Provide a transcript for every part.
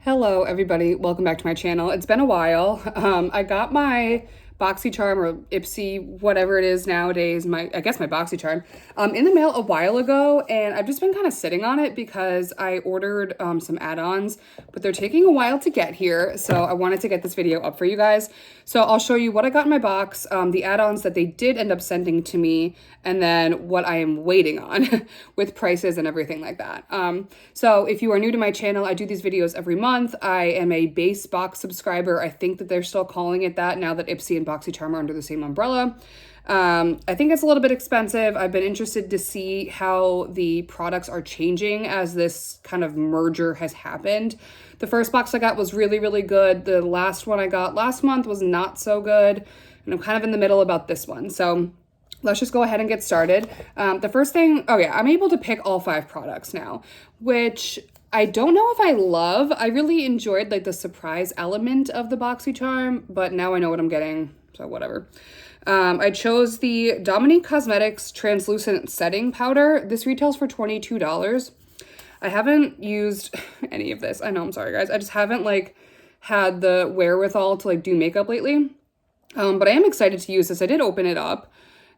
Hello everybody, welcome back to my channel. It's been a while. I got my Boxycharm or Ipsy, whatever it is nowadays, I guess my Boxycharm, in the mail a while ago, and I've just been kind of sitting on it because I ordered some add-ons, but they're taking a while to get here, so I wanted to get this video up for you guys. So I'll show you what I got in my box, the add-ons that they did end up sending to me, and then what I am waiting on with prices and everything like that. So if you are new to my channel, I do these videos every month. I am a base box subscriber. I think that they're still calling it that now that Ipsy and Boxycharm are under the same umbrella. I think it's a little bit expensive. I've been interested to see how the products are changing as this kind of merger has happened. The first box I got was really, really good. The last one I got last month was not so good. And I'm kind of in the middle about this one. So let's just go ahead and get started. The first thing, oh yeah, I'm able to pick all 5 products now, which I don't know if I love. I really enjoyed like the surprise element of the Boxycharm, but now I know what I'm getting, so whatever. I chose the Dominique Cosmetics Translucent Setting Powder. This retails for $22. I haven't used any of this. I know, I'm sorry guys. I just haven't like had the wherewithal to like do makeup lately. But I am excited to use this. I did open it up.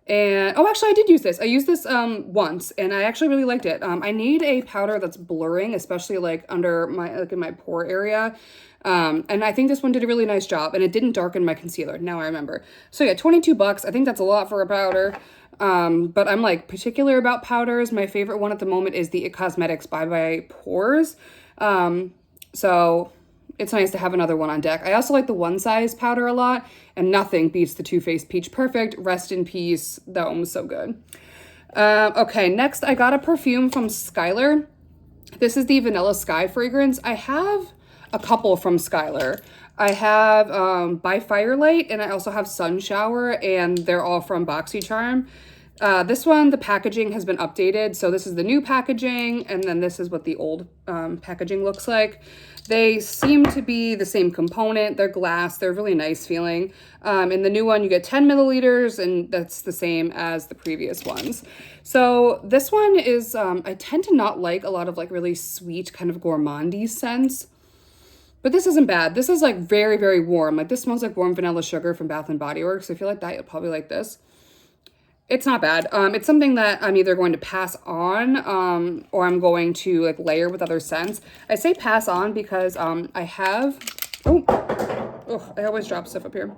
And, oh, actually, I did use this. I used this once, and I actually really liked it. I need a powder that's blurring, especially, like, under my, like, in my pore area. And I think this one did a really nice job, and it didn't darken my concealer. Now I remember. So, yeah, 22 bucks. I think that's a lot for a powder. But I'm, like, particular about powders. My favorite one at the moment is the It Cosmetics Bye Bye Pores. So it's nice to have another one on deck. I also like the One Size powder a lot, and nothing beats the Too Faced Peach Perfect. Rest in peace. That one was so good. Okay, next I got a perfume from Skylar. This is the Vanilla Sky fragrance. I have a couple from Skylar. I have By Firelight, and I also have Sun Shower, and they're all from Boxycharm. This one, the packaging has been updated. So this is the new packaging, and then this is what the old packaging looks like. They seem to be the same component. They're glass. They're really nice feeling. In the new one, you get 10 milliliters, and that's the same as the previous ones. So this one is, I tend to not like a lot of like really sweet kind of gourmandy scents. But this isn't bad. This is like very, very warm. Like this smells like warm vanilla sugar from Bath & Body Works. So if you like that, you'll probably like this. It's not bad. It's something that I'm either going to pass on or I'm going to like layer with other scents. I say pass on because I have, I always drop stuff up here.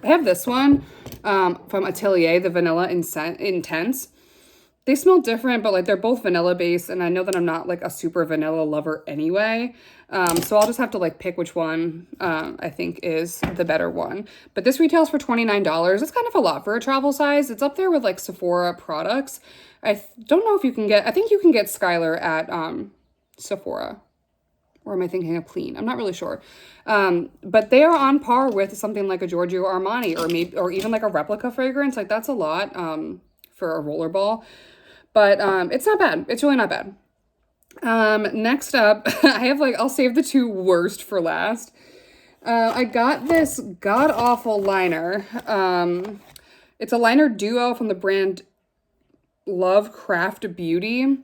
I have this one from Atelier, the Vanilla Intense. They smell different, but like they're both vanilla based, and I know that I'm not like a super vanilla lover anyway. So I'll just have to like pick which one I think is the better one. But this retails for $29. It's kind of a lot for a travel size. It's up there with like Sephora products. I don't know if you can get, I think you can get Skylar at Sephora. Or am I thinking of Clean? I'm not really sure. But they are on par with something like a Giorgio Armani or even like a replica fragrance. Like that's a lot for a rollerball. But it's not bad. It's really not bad. Next up, I have like, I'll save the 2 worst for last. I got this god-awful liner. It's a liner duo from the brand Lovecraft Beauty.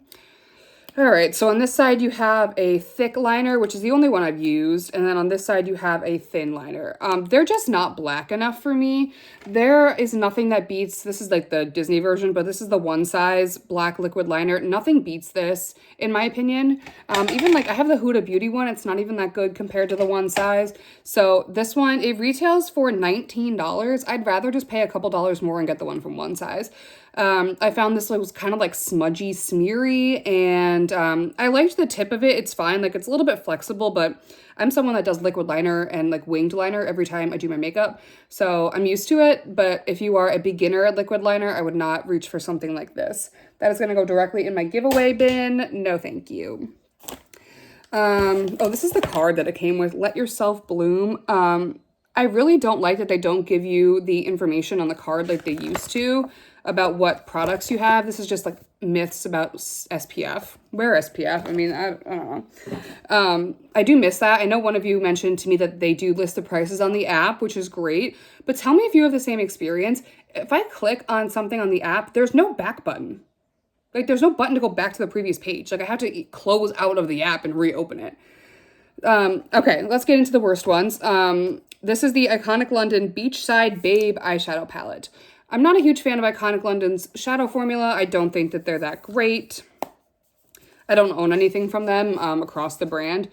All right, so on this side you have a thick liner, which is the only one I've used, and then on this side you have a thin liner. They're just not black enough for me. There is nothing that beats, this is like the Disney version, but this is the One Size black liquid liner. Nothing beats this, in my opinion. Even like, I have the Huda Beauty one, it's not even that good compared to the One Size. So this one, it retails for $19. I'd rather just pay a couple dollars more and get the one from One Size. I found this was kind of like smudgy, smeary, and I liked the tip of it. It's fine. Like it's a little bit flexible, but I'm someone that does liquid liner and like winged liner every time I do my makeup. So I'm used to it. But if you are a beginner at liquid liner, I would not reach for something like this. That is going to go directly in my giveaway bin. No, thank you. Oh, this is the card that it came with. Let Yourself Bloom. I really don't like that they don't give you the information on the card like they used to about what products you have. This is just like myths about SPF. Wear SPF. I mean, I don't know. I do miss that. I know one of you mentioned to me that they do list the prices on the app, which is great. But tell me if you have the same experience. If I click on something on the app, there's no back button. Like there's no button to go back to the previous page. Like I have to close out of the app and reopen it. Okay, let's get into the worst ones. This is the Iconic London Beachside Babe eyeshadow palette. I'm not a huge fan of Iconic London's shadow formula. I don't think that they're that great. I don't own anything from them across the brand.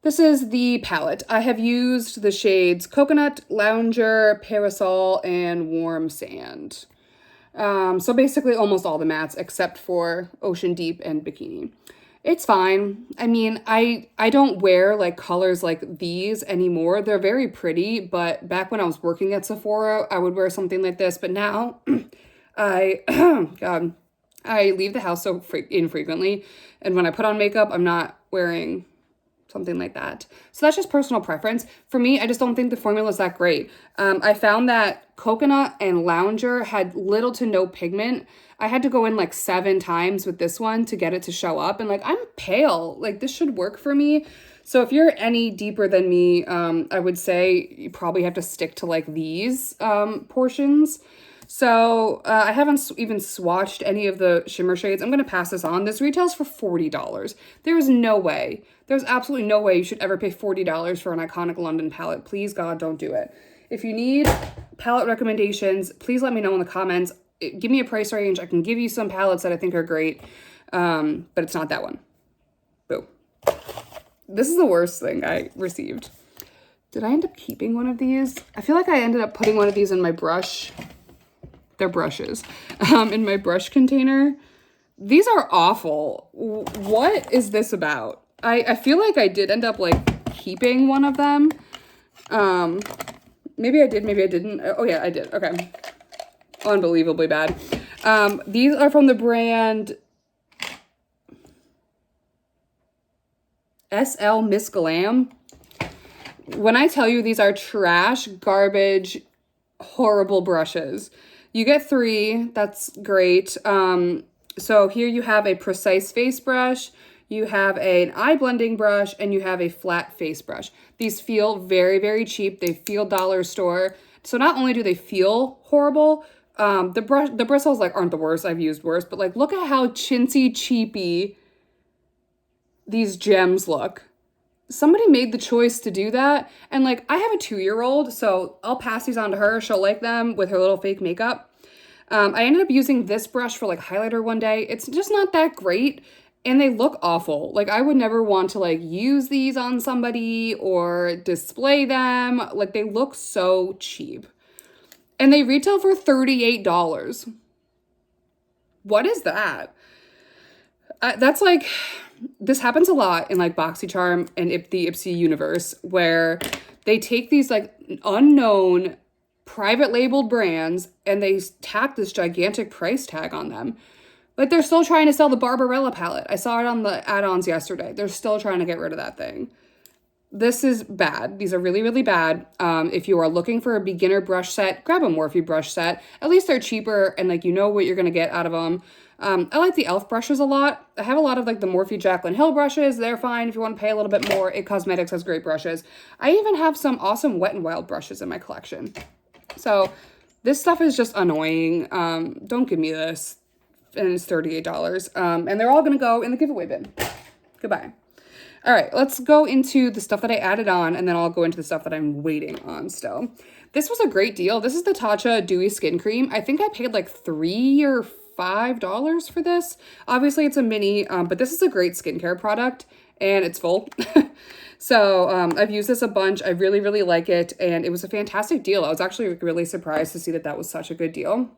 This is the palette. I have used the shades Coconut, Lounger, Parasol, and Warm Sand. So basically almost all the mattes except for Ocean Deep and Bikini. It's fine. I mean, I don't wear like colors like these anymore. They're very pretty, but back when I was working at Sephora, I would wear something like this. But now I, God, I leave the house so infrequently. And when I put on makeup, I'm not wearing something like that. So that's just personal preference. For me, I just don't think the formula is that great. I found that Coconut and Lounger had little to no pigment. I had to go in like 7 times with this one to get it to show up. And like, I'm pale. Like, this should work for me. So if you're any deeper than me, I would say you probably have to stick to like these portions. So I haven't even swatched any of the shimmer shades. I'm going to pass this on. This retails for $40. There is no way. There's absolutely no way you should ever pay $40 for an Iconic London palette. Please, God, don't do it. If you need palette recommendations, please let me know in the comments. Give me a price range. I can give you some palettes that I think are great, but it's not that one. Boo. This is the worst thing I received. Did I end up keeping one of these? I feel like I ended up putting one of these in my brush. They're brushes. In my brush container. These are awful. What is this about? I feel like I did end up like keeping one of them. Maybe I did, maybe I didn't. Oh yeah, I did. Okay. Unbelievably bad. These are from the brand SL Miss Glam. When I tell you these are trash, garbage, horrible brushes. You get 3. That's great. So here you have a precise face brush, you have an eye blending brush, and you have a flat face brush. These feel very, very cheap. They feel dollar store. So not only do they feel horrible, the bristles like aren't the worst. I've used worse, but like look at how chintzy cheapy these gems look. Somebody made the choice to do that. And like, I have a 2-year-old, so I'll pass these on to her. She'll like them with her little fake makeup. I ended up using this brush for like highlighter one day. It's just not that great. And they look awful. Like, I would never want to like use these on somebody or display them. Like, they look so cheap. And they retail for $38. What is that? That's like, this happens a lot in like Boxycharm and the Ipsy universe, where they take these like unknown private labeled brands and they tack this gigantic price tag on them. Like, they're still trying to sell the Barbarella palette. I saw it on the add-ons yesterday. They're still trying to get rid of that thing. This is bad. These are really, really bad. If you are looking for a beginner brush set, grab a Morphe brush set. At least they're cheaper and like you know what you're going to get out of them. I like the e.l.f. brushes a lot. I have a lot of like the Morphe Jaclyn Hill brushes. They're fine if you want to pay a little bit more. It Cosmetics has great brushes. I even have some awesome Wet n Wild brushes in my collection. So this stuff is just annoying. Don't give me this. And it's $38. And they're all going to go in the giveaway bin. Goodbye. All right, let's go into the stuff that I added on, and then I'll go into the stuff that I'm waiting on still. This was a great deal. This is the Tatcha Dewy Skin Cream. I think I paid like $3 or $5 for this. Obviously, it's a mini, but this is a great skincare product, and it's full. So I've used this a bunch. I really, really like it, and it was a fantastic deal. I was actually really surprised to see that that was such a good deal.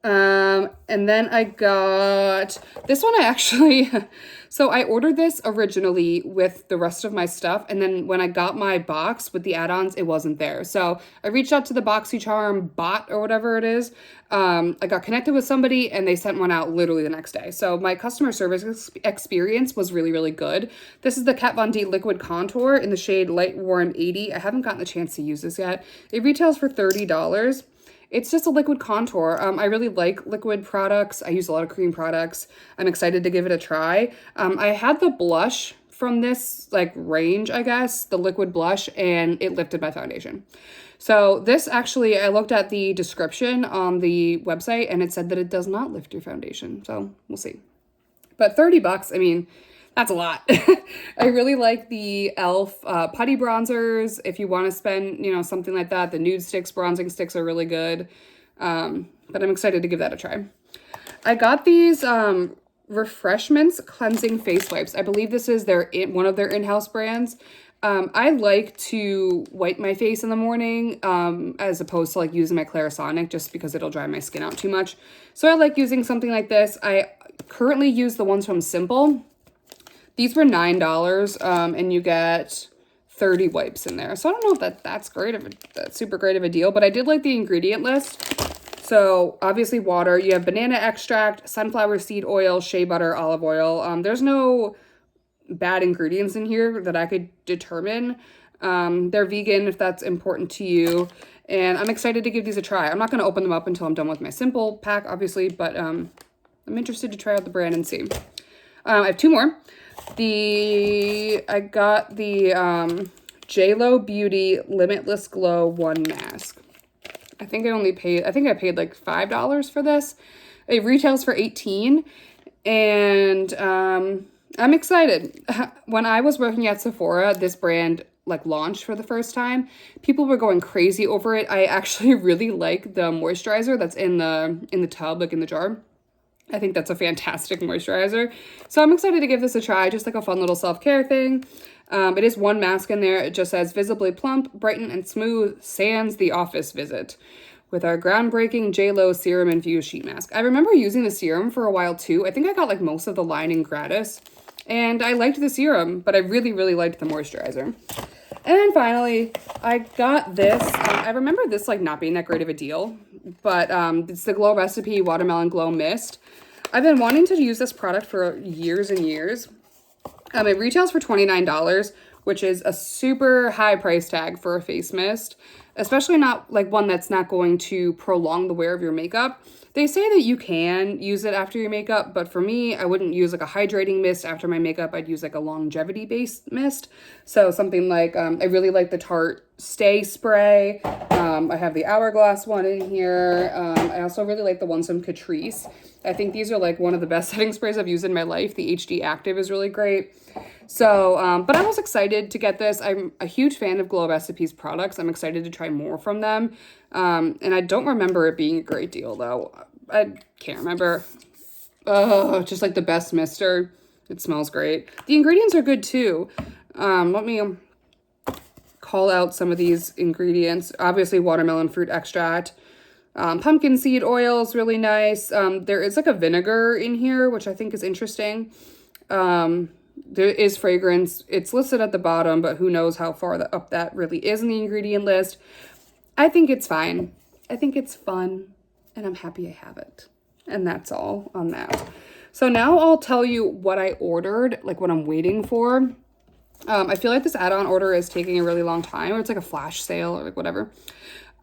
And then I got this one. So I ordered this originally with the rest of my stuff. And then when I got my box with the add-ons, it wasn't there. So I reached out to the Boxycharm bot or whatever it is. I got connected with somebody and they sent one out literally the next day. So my customer service experience was really, really good. This is the Kat Von D Liquid Contour in the shade Light Warm 80. I haven't gotten the chance to use this yet. It retails for $30. It's just a liquid contour. I really like liquid products. I use a lot of cream products. I'm excited to give it a try. I had the blush from this like range, I guess, the liquid blush, and it lifted my foundation. So this actually, I looked at the description on the website and it said that it does not lift your foundation. So we'll see. But $30, I mean, That's a lot. I really like the e.l.f. Putty bronzers. If you want to spend, something like that, the nude sticks, bronzing sticks are really good. But I'm excited to give that a try. I got these Refreshments cleansing face wipes. I believe this is one of their in-house brands. I like to wipe my face in the morning as opposed to like using my Clarisonic just because it'll dry my skin out too much. So I like using something like this. I currently use the ones from Simple. These were $9 and you get 30 wipes in there. So I don't know if that's super great of a deal, but I did like the ingredient list. So obviously water, you have banana extract, sunflower seed oil, shea butter, olive oil. There's no bad ingredients in here that I could determine. They're vegan if that's important to you. And I'm excited to give these a try. I'm not going to open them up until I'm done with my Simple pack, obviously, but I'm interested to try out the brand and see. I have two more. I got the JLo Beauty Limitless Glow 1 mask. I think I paid like $5 for this. It retails for $18, and I'm excited. When I was working at Sephora, this brand like launched for the first time. People were going crazy over it. I actually really like the moisturizer that's in the tub, like in the jar. I think that's a fantastic moisturizer. So I'm excited to give this a try, just like a fun little self-care thing. It is one mask in there. It just says, visibly plump, brighten, and smooth, sans the office visit. With our groundbreaking JLo Serum Infused Sheet Mask. I remember using the serum for a while too. I think I got like most of the lining gratis. And I liked the serum, but I really, really liked the moisturizer. And finally, I got this. I remember this like not being that great of a deal, but it's the Glow Recipe Watermelon Glow Mist. I've been wanting to use this product for years and years. It retails for $29, which is a super high price tag for a face mist, especially not like one that's not going to prolong the wear of your makeup. They say that you can use it after your makeup, but for me, I wouldn't use like a hydrating mist after my makeup. I'd use like a longevity-based mist. So something like, I really like the Tarte Stay Spray. I have the Hourglass one in here. I also really like the ones from Catrice. I think these are like one of the best setting sprays I've used in my life. The HD Active is really great. So, but I was excited to get this. I'm a huge fan of Glow Recipes products. I'm excited to try more from them. And I don't remember it being a great deal though. I can't remember. Oh, just like the best mister. It smells great. The ingredients are good too. Let me call out some of these ingredients. Obviously watermelon fruit extract. Pumpkin seed oil is really nice. There is like a vinegar in here, which I think is interesting. There is fragrance. It's listed at the bottom, but who knows how far up that really is in the ingredient list. I think it's fine. I think it's fun, and I'm happy I have it. And that's all on that. So now I'll tell you what I ordered, like what I'm waiting for. I feel like this add-on order is taking a really long time, or it's like a flash sale or like whatever.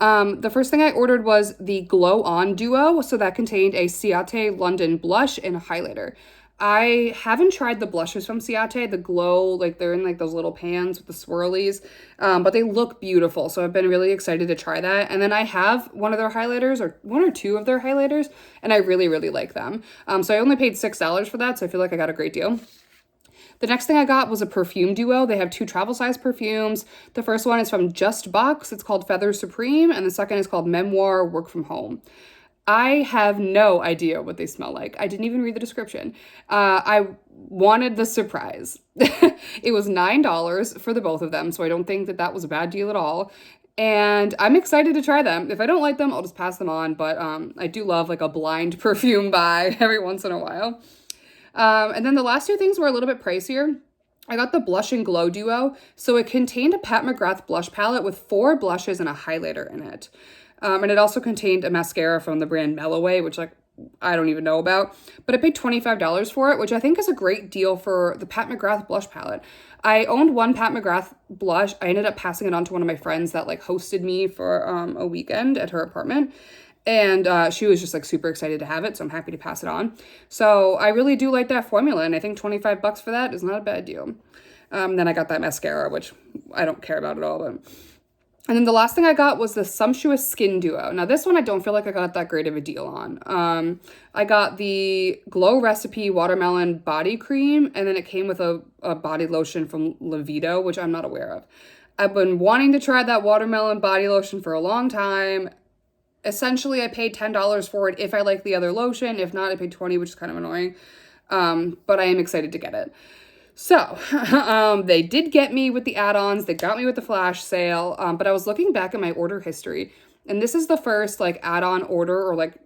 The first thing I ordered was the Glow On Duo. So that contained a Ciate London blush and a highlighter. I haven't tried the blushes from Ciate, the Glow, like they're in like those little pans with the swirlies, but they look beautiful. So I've been really excited to try that. And then I have one of their highlighters, or one or two of their highlighters, and I really, really like them. So I only paid $6 for that, so I feel like I got a great deal. The next thing I got was a perfume duo. They have two travel size perfumes. The first one is from Just Box. It's called Feather Supreme, and the second is called Memoir Work From Home. I have no idea what they smell like. I didn't even read the description. I wanted the surprise. It was $9 for the both of them, so I don't think that was a bad deal at all. And I'm excited to try them. If I don't like them, I'll just pass them on, but I do love like a blind perfume buy every once in a while. And then the last two things were a little bit pricier. I got the Blush and Glow Duo. So it contained a Pat McGrath blush palette with 4 blushes and a highlighter in it. And it also contained a mascara from the brand Melloway, which like I don't even know about. But I paid $25 for it, which I think is a great deal for the Pat McGrath blush palette. I owned one Pat McGrath blush. I ended up passing it on to one of my friends that like hosted me for a weekend at her apartment. And she was just like super excited to have it, so I'm happy to pass it on. So I really do like that formula, and I think $25 for that is not a bad deal. Then I got that mascara, which I don't care about at all, but And then the last thing I got was the Sumptuous Skin Duo. Now this one I don't feel like I got that great of a deal on. I got the Glow Recipe Watermelon Body Cream, and then it came with a body lotion from Levito, which I'm not aware of. I've been wanting to try that watermelon body lotion for a long time. Essentially, I paid $10 for it if I like the other lotion. If not, I paid $20, which is kind of annoying. But I am excited to get it. So, they did get me with the add-ons. They got me with the flash sale. But I was looking back at my order history, and this is the first like add-on order or like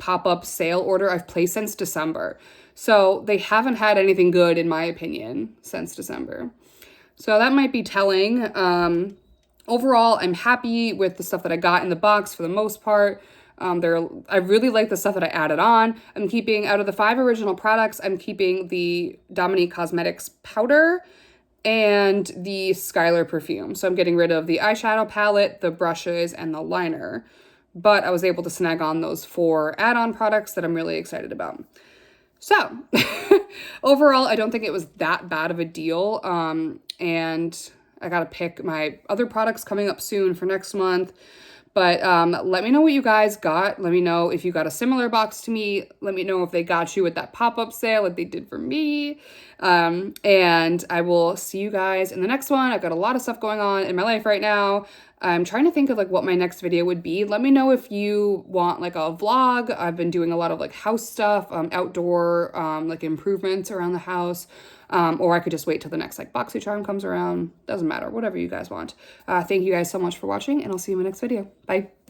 pop-up sale order I've placed since December. So they haven't had anything good, in my opinion, since December. So that might be telling. Overall, I'm happy with the stuff that I got in the box for the most part. I really like the stuff that I added on. I'm keeping, out of the 5 original products, I'm keeping the Dominique Cosmetics powder and the Skylar perfume. So I'm getting rid of the eyeshadow palette, the brushes, and the liner. But I was able to snag on those 4 add-on products that I'm really excited about. So, overall, I don't think it was that bad of a deal. And I gotta pick my other products coming up soon for next month. But let me know what you guys got. Let me know if you got a similar box to me. Let me know if they got you at that pop-up sale like they did for me. And I will see you guys in the next one. I've got a lot of stuff going on in my life right now. I'm trying to think of like what my next video would be. Let me know if you want like a vlog. I've been doing a lot of like house stuff, outdoor like improvements around the house. Or I could just wait till the next like Boxycharm comes around. Doesn't matter, whatever you guys want. Thank you guys so much for watching, and I'll see you in my next video. Bye.